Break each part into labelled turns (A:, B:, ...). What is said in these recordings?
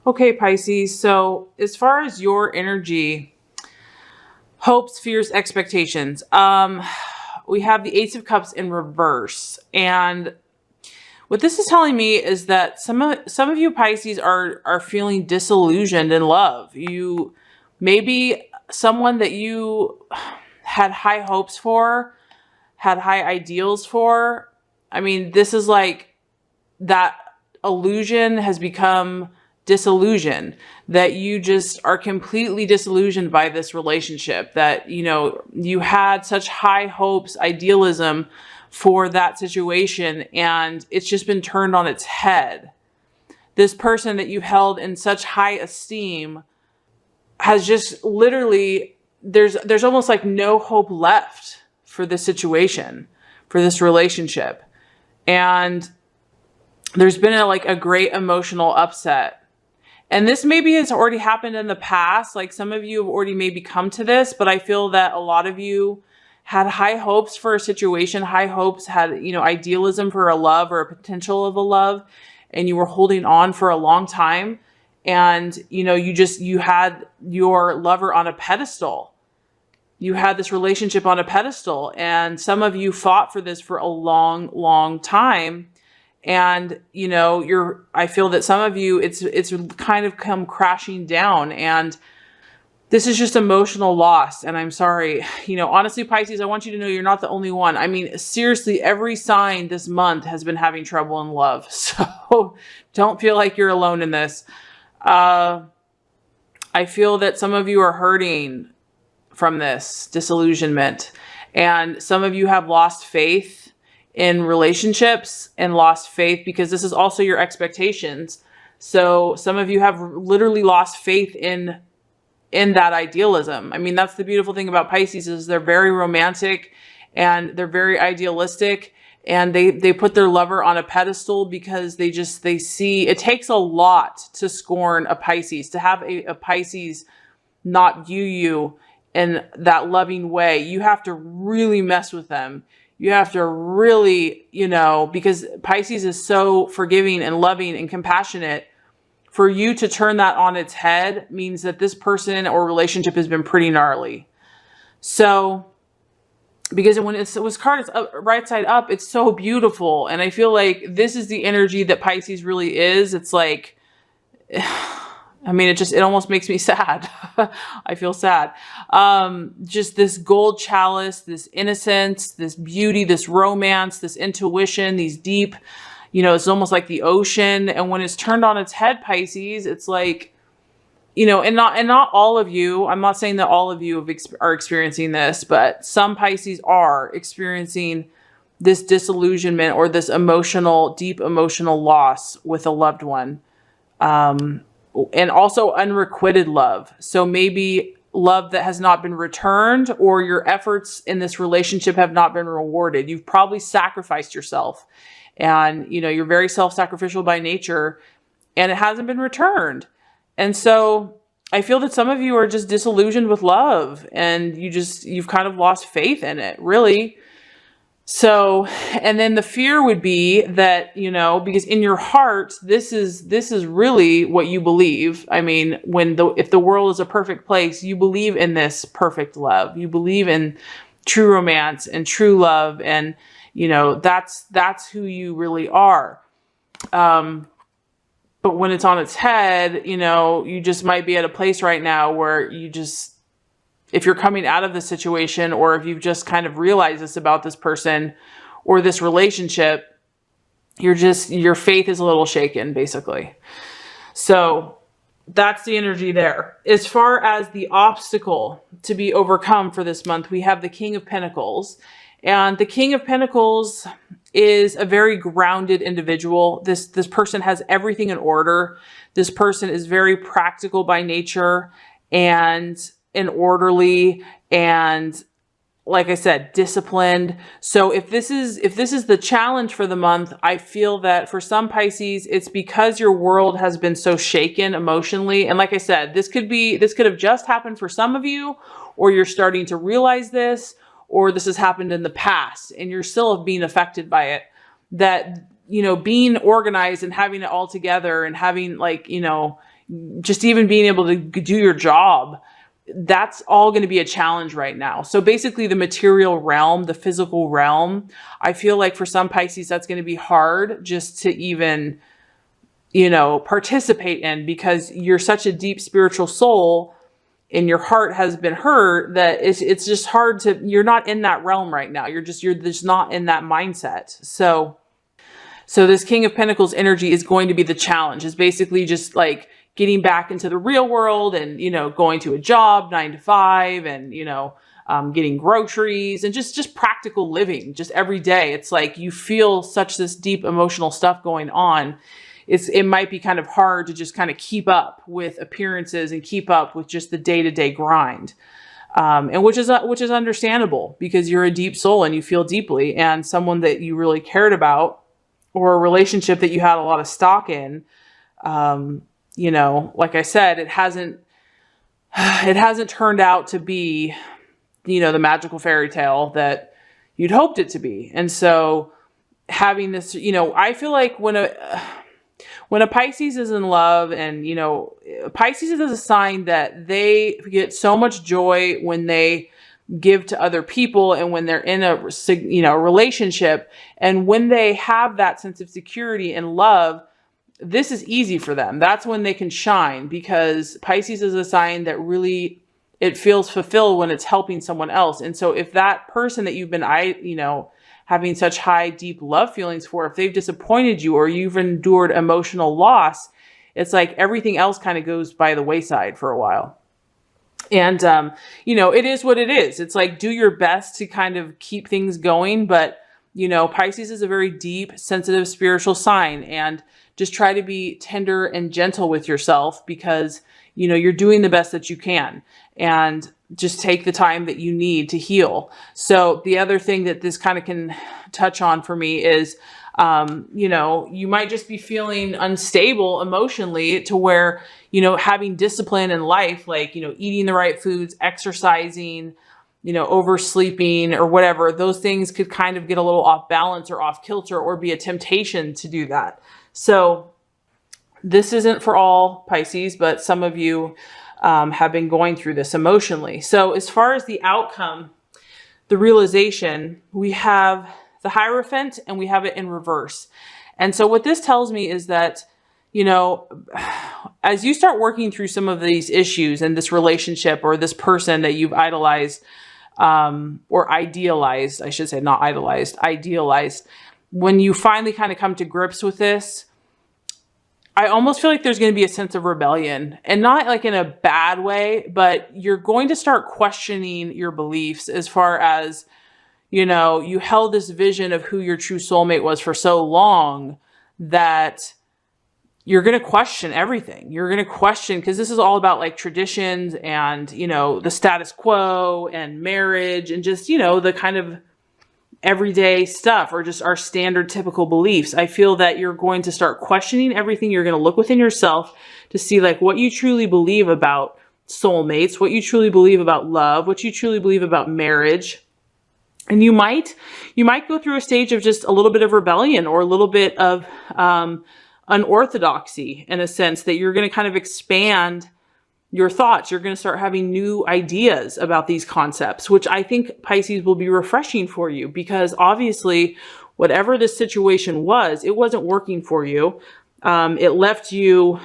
A: Okay, Pisces. So as far as your energy, hopes, fears, expectations, we have the Ace of Cups in reverse. And what this is telling me is that some of you Pisces are feeling disillusioned in love. You maybe someone that you had high hopes for, had high ideals for. I mean, this is like that illusion has become disillusion, that you just are completely disillusioned by this relationship, that, you know, you had such high hopes, idealism for that situation, and it's just been turned on its head. This person that you held in such high esteem has just literally, there's almost like no hope left for this situation, for this relationship. And there's been a great emotional upset. And this maybe has already happened in the past. Like some of you have already maybe come to this, but I feel that a lot of you had high hopes for a situation, high hopes, had, you know, idealism for a love or a potential of a love, and you were holding on for a long time. And, you know, you had your lover on a pedestal. You had this relationship on a pedestal, and some of you fought for this for a long, long time. And, you know, I feel that some of you, it's kind of come crashing down, and this is just emotional loss. And I'm sorry, you know, honestly, Pisces, I want you to know you're not the only one. I mean, seriously, every sign this month has been having trouble in love. So don't feel like you're alone in this. I feel that some of you are hurting from this disillusionment, and some of you have lost faith in relationships and lost faith because this is also your expectations. So some of you have literally lost faith in that idealism. I mean, that's the beautiful thing about Pisces, is they're very romantic and they're very idealistic, and they put their lover on a pedestal because they see it takes a lot to scorn a Pisces, to have a Pisces not view you in that loving way. You have to really mess with them. You have to really, you know, because Pisces is so forgiving and loving and compassionate. For you to turn that on its head means that this person or relationship has been pretty gnarly. So, because when it was carded right side up, it's so beautiful. And I feel like this is the energy that Pisces really is. It's like, I mean, it almost makes me sad. I feel sad. Just this gold chalice, this innocence, this beauty, this romance, this intuition, these deep, you know, it's almost like the ocean. And when it's turned on its head, Pisces, it's like, you know, and not all of you, I'm not saying that all of you are experiencing this, but some Pisces are experiencing this disillusionment or this deep emotional loss with a loved one. And also unrequited love. So maybe love that has not been returned, or your efforts in this relationship have not been rewarded. You've probably sacrificed yourself, and, you know, you're very self-sacrificial by nature, and it hasn't been returned. And so I feel that some of you are just disillusioned with love, and you've kind of lost faith in it, really. So, and then the fear would be that, you know, because in your heart, this is really what you believe. I mean, if the world is a perfect place, you believe in this perfect love. You believe in true romance and true love. And, you know, that's who you really are. But when it's on its head, you know, you just might be at a place right now where if you're coming out of the situation, or if you've just kind of realized this about this person or this relationship, your faith is a little shaken, basically. So that's the energy there. As far as the obstacle to be overcome for this month, we have the King of Pentacles. And the King of Pentacles is a very grounded individual. This person has everything in order. This person is very practical by nature, and orderly, and, like I said, disciplined. So if this is the challenge for the month, I feel that for some Pisces, it's because your world has been so shaken emotionally. And like I said, this could have just happened for some of you, or you're starting to realize this, or this has happened in the past and you're still being affected by it. That, you know, being organized and having it all together, and having, like, you know, just even being able to do your job, that's all going to be a challenge right now. So basically the material realm, the physical realm, I feel like for some Pisces, that's going to be hard just to even, participate in, because you're such a deep spiritual soul and your heart has been hurt that it's just hard you're not in that realm right now. You're just not in that mindset. So this King of Pentacles energy is going to be the challenge. It's basically just like getting back into the real world and, going to a job 9 to 5 and, getting groceries and just practical living just every day. It's like you feel such this deep emotional stuff going on. It might be kind of hard to just kind of keep up with appearances and keep up with just the day-to-day grind. And which is understandable, because you're a deep soul and you feel deeply, and someone that you really cared about, or a relationship that you had a lot of stock in, like I said, it hasn't turned out to be, the magical fairy tale that you'd hoped it to be. And so having this, I feel like when a Pisces is in love, and, Pisces is a sign that they get so much joy when they give to other people and when they're in a relationship, and when they have that sense of security and love, this is easy for them. That's when they can shine, because Pisces is a sign that really, it feels fulfilled when it's helping someone else. And so if that person that you've been, having such high, deep love feelings for, if they've disappointed you or you've endured emotional loss, it's like everything else kind of goes by the wayside for a while. And, it is what it is. It's like, do your best to kind of keep things going. But, Pisces is a very deep, sensitive, spiritual sign, and just try to be tender and gentle with yourself, because, you're doing the best that you can, and just take the time that you need to heal. So the other thing that this kind of can touch on for me is, you might just be feeling unstable emotionally, to where, having discipline in life, like, eating the right foods, exercising, oversleeping or whatever, those things could kind of get a little off balance or off kilter, or be a temptation to do that. So this isn't for all Pisces, but some of you have been going through this emotionally. So as far as the outcome, the realization, we have the Hierophant and we have it in reverse. And so what this tells me is that, as you start working through some of these issues in this relationship, or this person that you've idolized, or idealized, I should say, not idolized, idealized, when you finally kind of come to grips with this, I almost feel like there's going to be a sense of rebellion, and not like in a bad way, but you're going to start questioning your beliefs, as far as, you held this vision of who your true soulmate was for so long that you're going to question everything. You're going to question, because this is all about like traditions and, the status quo and marriage and just, the kind of everyday stuff, or just our standard typical beliefs. I feel that you're going to start questioning everything. You're going to look within yourself to see like what you truly believe about soulmates, what you truly believe about love, what you truly believe about marriage. And you might go through a stage of just a little bit of rebellion, or a little bit of unorthodoxy, in a sense that you're going to kind of expand your thoughts. You're going to start having new ideas about these concepts, which I think Pisces will be refreshing for you, because obviously whatever this situation was, it wasn't working for you. It left you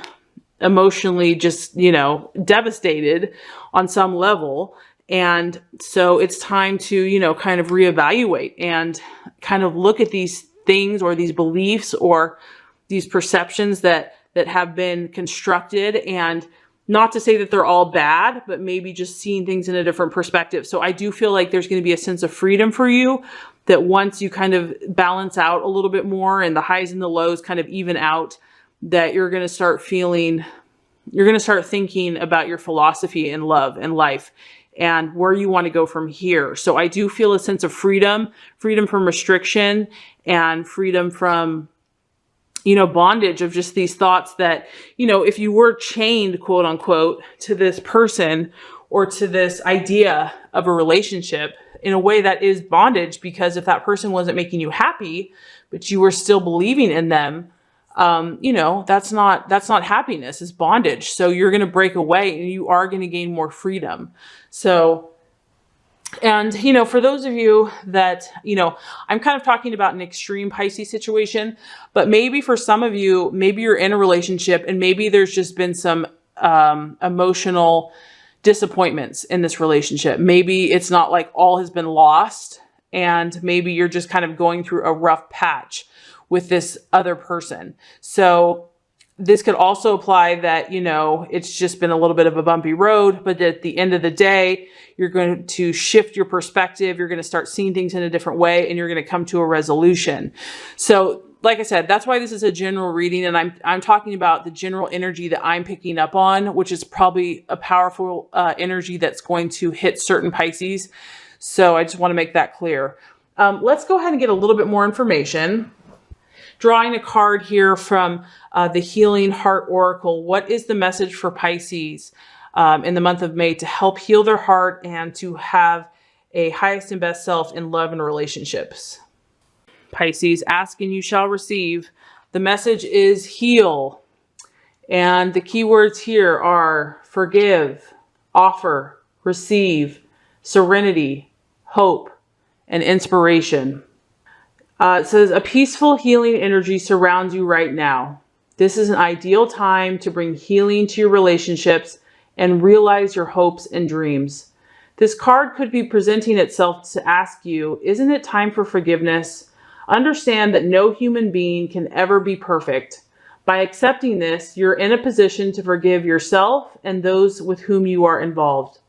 A: emotionally just, devastated on some level. And so it's time to, kind of reevaluate and kind of look at these things, or these beliefs, or these perceptions that have been constructed, and not to say that they're all bad, but maybe just seeing things in a different perspective. So I do feel like there's going to be a sense of freedom for you, that once you kind of balance out a little bit more, and the highs and the lows kind of even out, that you're going to start thinking about your philosophy in love and life, and where you want to go from here. So I do feel a sense of freedom from restriction, and freedom from, bondage of just these thoughts that, if you were chained, quote unquote, to this person, or to this idea of a relationship, in a way that is bondage, because if that person wasn't making you happy, but you were still believing in them, that's not happiness, it's bondage. So you're going to break away and you are going to gain more freedom. So, and, for those of you that, I'm kind of talking about an extreme Pisces situation, but maybe for some of you, maybe you're in a relationship and maybe there's just been some emotional disappointments in this relationship. Maybe it's not like all has been lost, and maybe you're just kind of going through a rough patch with this other person. So this could also apply that, it's just been a little bit of a bumpy road, but at the end of the day, you're going to shift your perspective. You're going to start seeing things in a different way, and you're going to come to a resolution. So like I said, that's why this is a general reading, and I'm talking about the general energy that I'm picking up on, which is probably a powerful energy that's going to hit certain Pisces. So I just want to make that clear. Let's go ahead and get a little bit more information. Drawing a card here from the Healing Heart Oracle. What is the message for Pisces in the month of May to help heal their heart and to have a highest and best self in love and relationships? Pisces, ask and you shall receive. The message is heal. And the key words here are forgive, offer, receive, serenity, hope, and inspiration. It says, a peaceful healing energy surrounds you right now. This is an ideal time to bring healing to your relationships and realize your hopes and dreams. This card could be presenting itself to ask you, isn't it time for forgiveness? Understand that no human being can ever be perfect. By accepting this, you're in a position to forgive yourself and those with whom you are involved.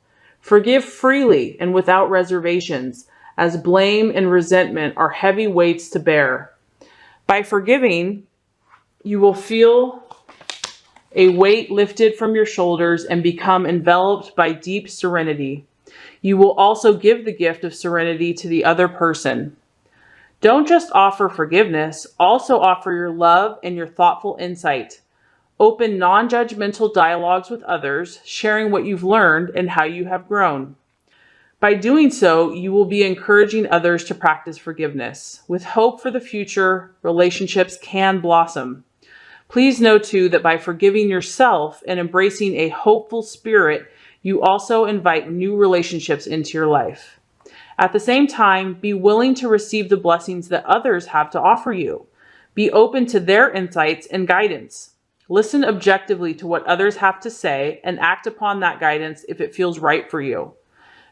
A: Forgive freely and without reservations, as blame and resentment are heavy weights to bear. By forgiving, you will feel a weight lifted from your shoulders and become enveloped by deep serenity. You will also give the gift of serenity to the other person. Don't just offer forgiveness, also offer your love and your thoughtful insight. Open non-judgmental dialogues with others, sharing what you've learned and how you have grown. By doing so, you will be encouraging others to practice forgiveness. With hope for the future, relationships can blossom. Please know too that by forgiving yourself and embracing a hopeful spirit, you also invite new relationships into your life. At the same time, be willing to receive the blessings that others have to offer you. Be open to their insights and guidance. Listen objectively to what others have to say and act upon that guidance if it feels right for you.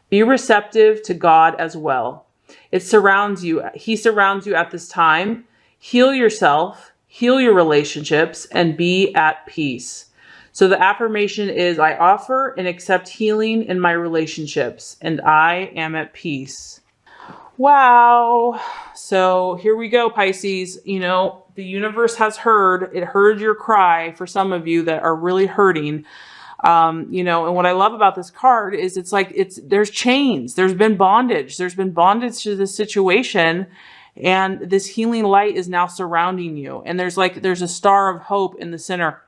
A: Be receptive to God as well. He surrounds you at this time. Heal yourself, heal your relationships, and be at peace. So the affirmation is, I offer and accept healing in my relationships, and I am at peace. Wow. So here we go, Pisces. The universe has heard. It heard your cry for some of you that are really hurting. And what I love about this card is there's chains, there's been bondage to this situation, and this healing light is now surrounding you. And there's a star of hope in the center.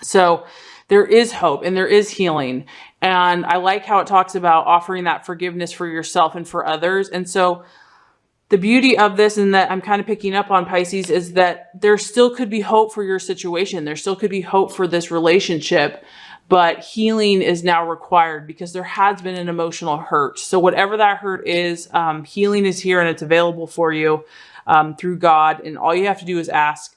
A: So there is hope and there is healing. And I like how it talks about offering that forgiveness for yourself and for others. And so the beauty of this, and that I'm kind of picking up on, Pisces, is that there still could be hope for your situation. There still could be hope for this relationship. But healing is now required because there has been an emotional hurt. So whatever that hurt is, healing is here and it's available for you through God. And all you have to do is ask.